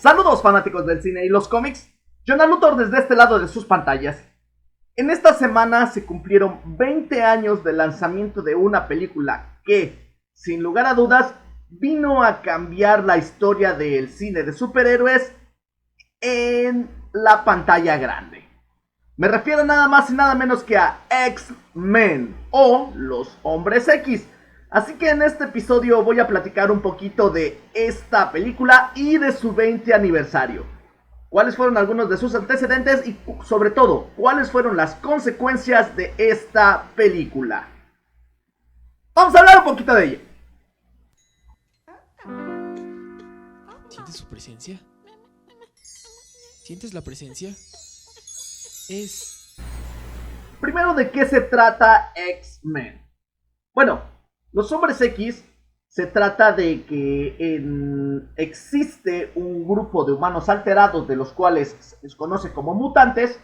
Saludos fanáticos del cine y los cómics, Jonah Luthor desde este lado de sus pantallas. En esta semana se cumplieron 20 años del lanzamiento de una película que, sin lugar a dudas, vino a cambiar la historia del cine de superhéroes en la pantalla grande. Me refiero nada más y nada menos que a X-Men o los Hombres X. Así que en este episodio voy a platicar un poquito de esta película y de su 20 aniversario. Cuáles fueron algunos de sus antecedentes y sobre todo, cuáles fueron las consecuencias de esta película. Vamos a hablar un poquito de ella. ¿Sientes su presencia? ¿Sientes la presencia? Primero, ¿de qué se trata X-Men? Bueno, los Hombres X se trata de que existe un grupo de humanos alterados de los cuales se les conoce como mutantes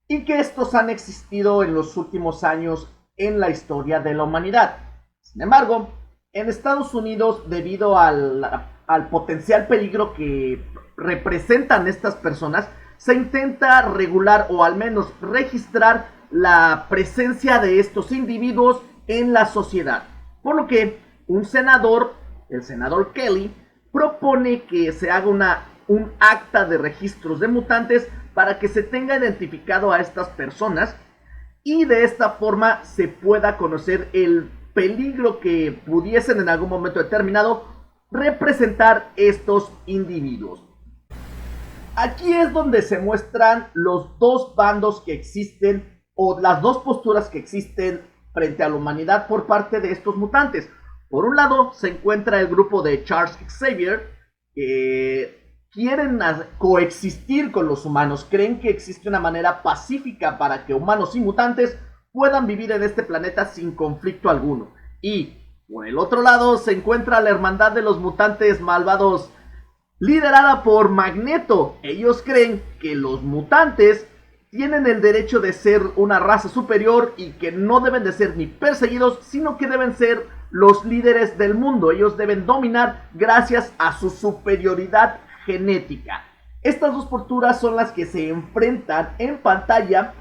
y que estos han existido en los últimos años en la historia de la humanidad. Sin embargo, en Estados Unidos, debido al potencial peligro que representan estas personas, se intenta regular o al menos registrar la presencia de estos individuos en la sociedad. Por lo que un senador, el senador Kelly, propone que se haga un acta de registros de mutantes para que se tenga identificado a estas personas y de esta forma se pueda conocer el peligro que pudiesen en algún momento determinado representar estos individuos. Aquí es donde se muestran los dos bandos que existen o las dos posturas que existen frente a la humanidad por parte de estos mutantes. Por un lado se encuentra el grupo de Charles Xavier, que quieren coexistir con los humanos, creen que existe una manera pacífica para que humanos y mutantes puedan vivir en este planeta sin conflicto alguno. Y por el otro lado se encuentra la hermandad de los mutantes malvados, liderada por Magneto. Ellos creen que los mutantes tienen el derecho de ser una raza superior y que no deben de ser ni perseguidos, sino que deben ser los líderes del mundo. Ellos deben dominar gracias a su superioridad genética. Estas dos posturas son las que se enfrentan en pantalla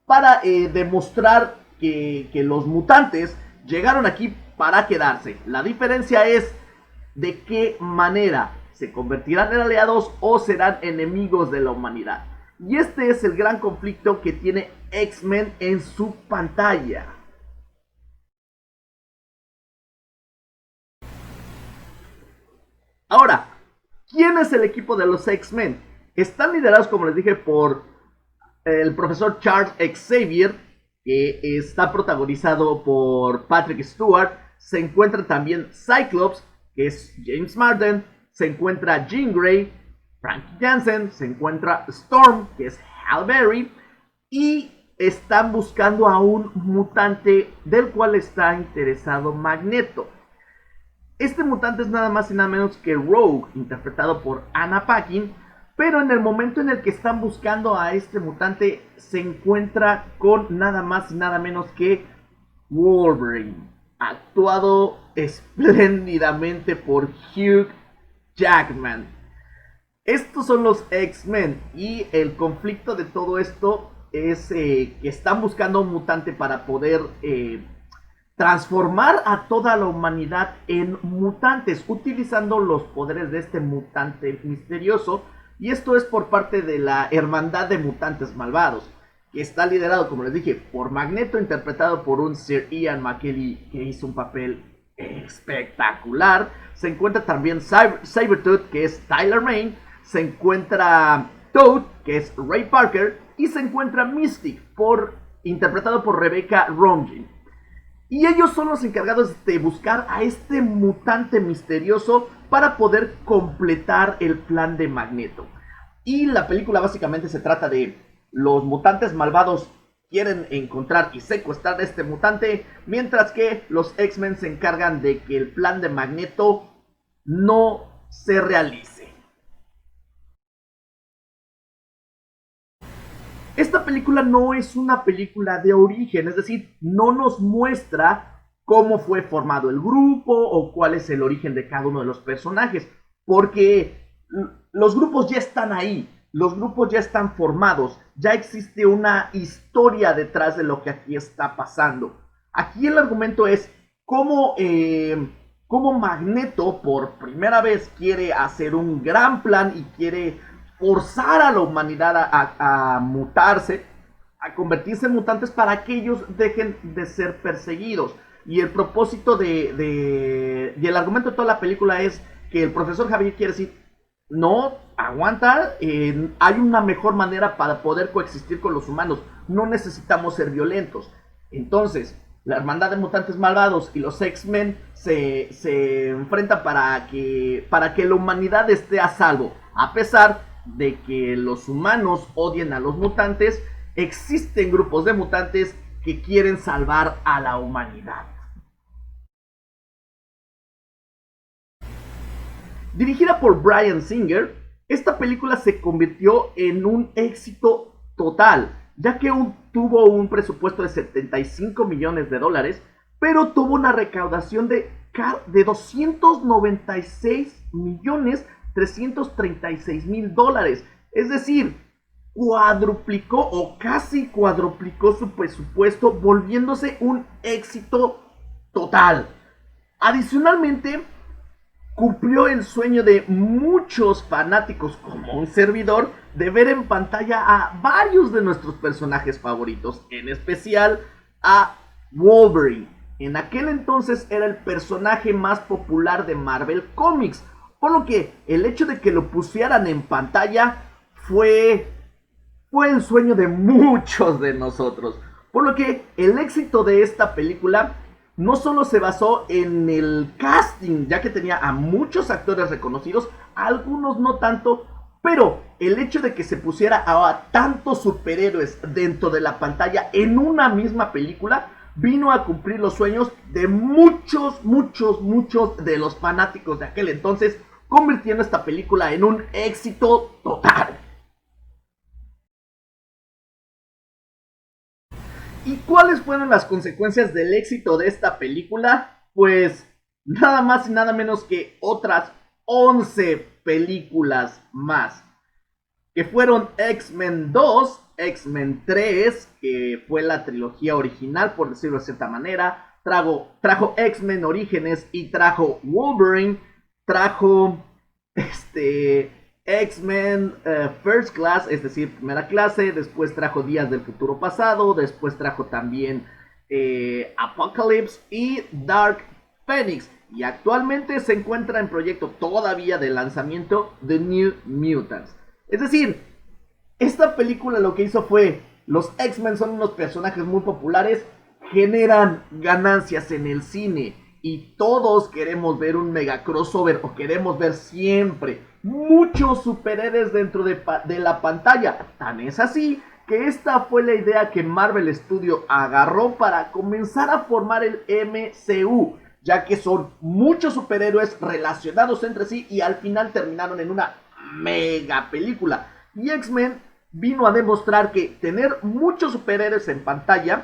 para demostrar que los mutantes llegaron aquí para quedarse. La diferencia es de qué manera se convertirán en aliados o serán enemigos de la humanidad. Y este es el gran conflicto que tiene X-Men en su pantalla. Ahora, ¿quién es el equipo de los X-Men? Están liderados, como les dije, por el profesor Charles Xavier, que está protagonizado por Patrick Stewart. Se encuentra también Cyclops, que es James Marsden. Se encuentra Jean Grey, Frankie Jansen. Se encuentra Storm, que es Halle Berry. Y están buscando a un mutante del cual está interesado Magneto. Este mutante es nada más y nada menos que Rogue, interpretado por Anna Paquin. Pero en el momento en el que están buscando a este mutante, se encuentra con nada más y nada menos que Wolverine, actuado espléndidamente por Hugh Jackman. Estos son los X-Men y el conflicto de todo esto es que están buscando un mutante para poder transformar a toda la humanidad en mutantes, utilizando los poderes de este mutante misterioso. Y esto es por parte de la Hermandad de Mutantes Malvados, que está liderado, como les dije, por Magneto, interpretado por un Sir Ian McKellen, que hizo un papel espectacular. Se encuentra también Sabretooth, que es Tyler Mane. Se encuentra Toad, que es Ray Parker. Y se encuentra Mystic, interpretado por Rebecca Romijn. Y ellos son los encargados de buscar a este mutante misterioso para poder completar el plan de Magneto. Y la película básicamente se trata de los mutantes malvados quieren encontrar y secuestrar a este mutante, mientras que los X-Men se encargan de que el plan de Magneto no se realice. Esta película no es una película de origen, es decir, no nos muestra cómo fue formado el grupo o cuál es el origen de cada uno de los personajes, porque los grupos ya están ahí, los grupos ya están formados, ya existe una historia detrás de lo que aquí está pasando. Aquí el argumento es cómo Magneto por primera vez quiere hacer un gran plan y quiere forzar a la humanidad a mutarse, a convertirse en mutantes para que ellos dejen de ser perseguidos. Y el propósito y el argumento de toda la película es que el profesor Javier quiere decir, no, aguanta, hay una mejor manera para poder coexistir con los humanos, no necesitamos ser violentos. Entonces, la hermandad de mutantes malvados y los X-Men se enfrentan para que la humanidad esté a salvo. A pesar de que los humanos odien a los mutantes, existen grupos de mutantes que quieren salvar a la humanidad. Dirigida por Bryan Singer, esta película se convirtió en un éxito total, ya que tuvo un presupuesto de 75 millones de dólares, pero tuvo una recaudación de 296 millones 336 mil dólares. Es decir, cuadruplicó o casi cuadruplicó su presupuesto, volviéndose un éxito total. Adicionalmente, cumplió el sueño de muchos fanáticos como un servidor de ver en pantalla a varios de nuestros personajes favoritos, en especial a Wolverine. En aquel entonces era el personaje más popular de Marvel Comics, por lo que el hecho de que lo pusieran en pantalla fue el sueño de muchos de nosotros. Por lo que el éxito de esta película no solo se basó en el casting, ya que tenía a muchos actores reconocidos, algunos no tanto, pero el hecho de que se pusiera a tantos superhéroes dentro de la pantalla en una misma película vino a cumplir los sueños de muchos de los fanáticos de aquel entonces, convirtiendo esta película en un éxito total. ¿Y cuáles fueron las consecuencias del éxito de esta película? Pues nada más y nada menos que otras 11 películas más, que fueron X-Men 2, X-Men 3, que fue la trilogía original, por decirlo de cierta manera, trajo X-Men Orígenes y trajo Wolverine, trajo X-Men First Class, es decir, primera clase, después trajo Días del Futuro Pasado, después trajo también Apocalypse y Dark Phoenix, y actualmente se encuentra en proyecto todavía de lanzamiento The New Mutants. Es decir, esta película lo que hizo fue, los X-Men son unos personajes muy populares, generan ganancias en el cine y todos queremos ver un mega crossover o queremos ver siempre muchos superhéroes dentro de la pantalla. Tan es así que esta fue la idea que Marvel Studios agarró para comenzar a formar el MCU, ya que son muchos superhéroes relacionados entre sí y al final terminaron en una mega película. Y X-Men vino a demostrar que tener muchos superhéroes en pantalla,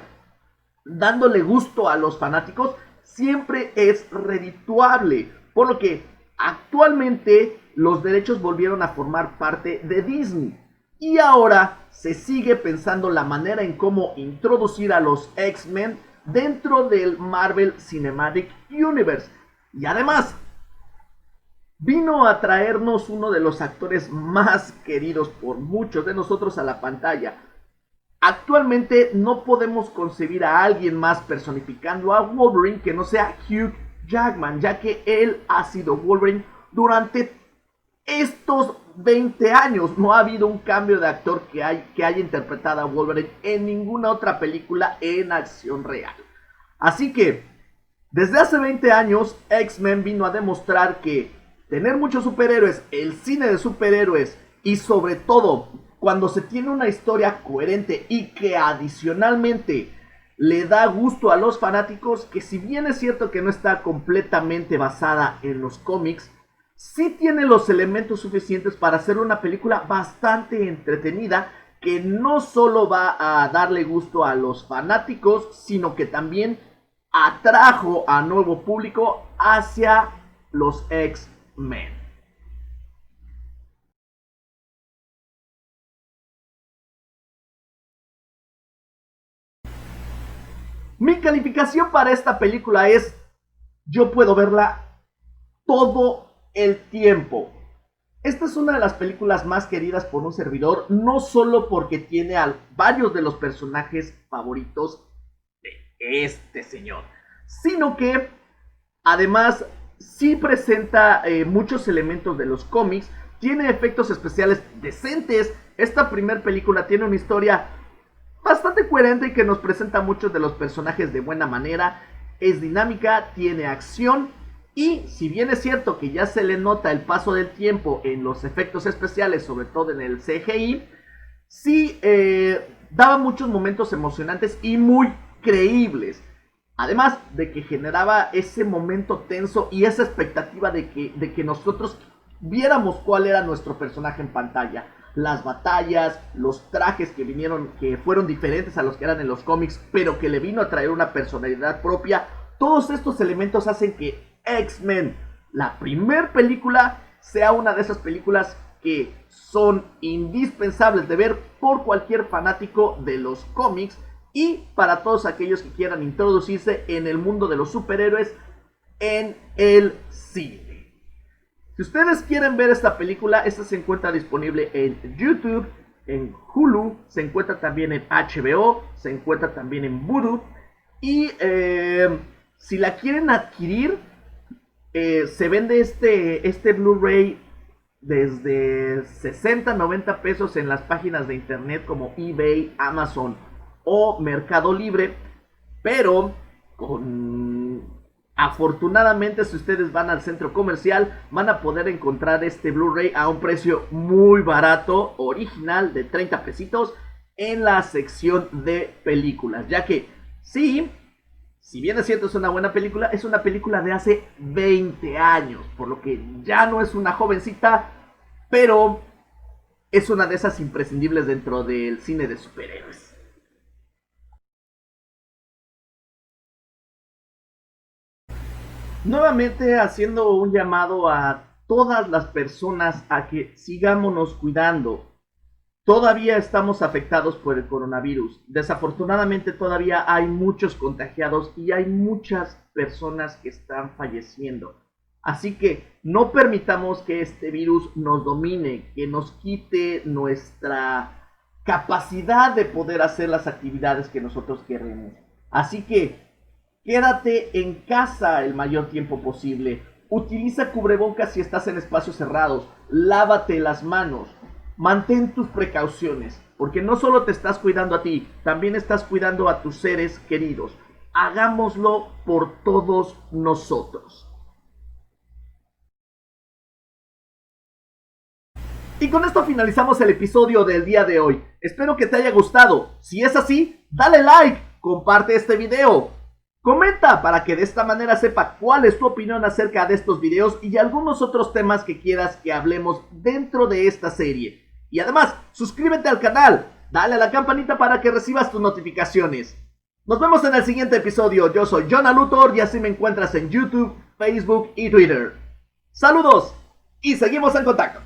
dándole gusto a los fanáticos, siempre es redituable. Por lo que actualmente los derechos volvieron a formar parte de Disney. Y ahora se sigue pensando la manera en cómo introducir a los X-Men dentro del Marvel Cinematic Universe. Y además, vino a traernos uno de los actores más queridos por muchos de nosotros a la pantalla. Actualmente no podemos concebir a alguien más personificando a Wolverine que no sea Hugh Jackman, ya que él ha sido Wolverine durante estos 20 años. No ha habido un cambio de actor que haya interpretado a Wolverine en ninguna otra película en acción real. Así que, desde hace 20 años, X-Men vino a demostrar que tener muchos superhéroes, el cine de superhéroes y sobre todo cuando se tiene una historia coherente y que adicionalmente le da gusto a los fanáticos, que si bien es cierto que no está completamente basada en los cómics, sí tiene los elementos suficientes para hacer una película bastante entretenida que no solo va a darle gusto a los fanáticos, sino que también atrajo a nuevo público hacia los X-Men. Mi calificación para esta película es, yo puedo verla todo el tiempo. Esta es una de las películas más queridas por un servidor, no solo porque tiene a varios de los personajes favoritos de este señor, sino que además sí presenta muchos elementos de los cómics, tiene efectos especiales decentes. Esta primera película tiene una historia bastante coherente y que nos presenta muchos de los personajes de buena manera, es dinámica, tiene acción. Y si bien es cierto que ya se le nota el paso del tiempo en los efectos especiales, sobre todo en el CGI, sí daba muchos momentos emocionantes y muy creíbles. Además de que generaba ese momento tenso y esa expectativa de que nosotros viéramos cuál era nuestro personaje en pantalla. Las batallas, los trajes que fueron diferentes a los que eran en los cómics, pero que le vino a traer una personalidad propia. Todos estos elementos hacen que X-Men, la primer película, sea una de esas películas que son indispensables de ver por cualquier fanático de los cómics y para todos aquellos que quieran introducirse en el mundo de los superhéroes en el cine. Si ustedes quieren ver esta película, esta se encuentra disponible en YouTube, en Hulu, se encuentra también en HBO, se encuentra también en Vudu. Y si la quieren adquirir, se vende este Blu-ray desde 60, 90 pesos en las páginas de internet como eBay, Amazon o Mercado Libre. Pero afortunadamente, si ustedes van al centro comercial, van a poder encontrar este Blu-ray a un precio muy barato, original, de 30 pesitos, en la sección de películas. Ya que, sí, si bien es cierto, es una buena película, es una película de hace 20 años, por lo que ya no es una jovencita, pero es una de esas imprescindibles dentro del cine de superhéroes. Nuevamente haciendo un llamado a todas las personas a que sigámonos cuidando. Todavía estamos afectados por el coronavirus. Desafortunadamente todavía hay muchos contagiados y hay muchas personas que están falleciendo. Así que no permitamos que este virus nos domine, que nos quite nuestra capacidad de poder hacer las actividades que nosotros queremos. Así que quédate en casa el mayor tiempo posible. Utiliza cubrebocas si estás en espacios cerrados. Lávate las manos. Mantén tus precauciones, porque no solo te estás cuidando a ti, también estás cuidando a tus seres queridos. Hagámoslo por todos nosotros. Y con esto finalizamos el episodio del día de hoy. Espero que te haya gustado. Si es así, dale like, comparte este video. Comenta para que de esta manera sepa cuál es tu opinión acerca de estos videos y algunos otros temas que quieras que hablemos dentro de esta serie. Y además, suscríbete al canal, dale a la campanita para que recibas tus notificaciones. Nos vemos en el siguiente episodio. Yo soy Jonah Luthor y así me encuentras en YouTube, Facebook y Twitter. Saludos y seguimos en contacto.